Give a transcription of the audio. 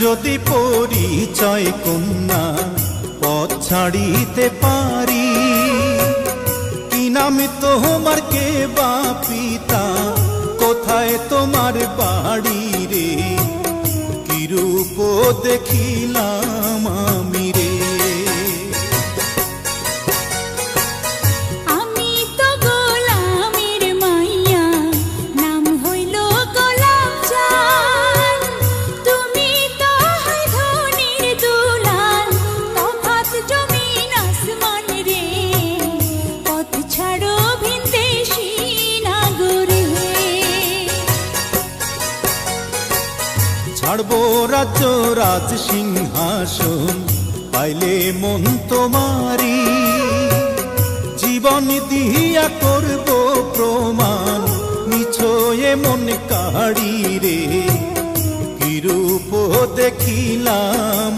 যদি পরিচয় কন্যা পথ ছাড়িতে পারি, কি নাম তোমার, কে বা পিতা, কোথায় তোমার বাড়ি রে, কি রূপ দেখিলাম আমি রে। ছাড়বো রাজ্য রাজ সিংহাসন, পাইলে মন তোমারি, জীবন দিয়া করব প্রমাণ, নিছয়ে মন কাড়ি রে, কি রূপ দেখিলাম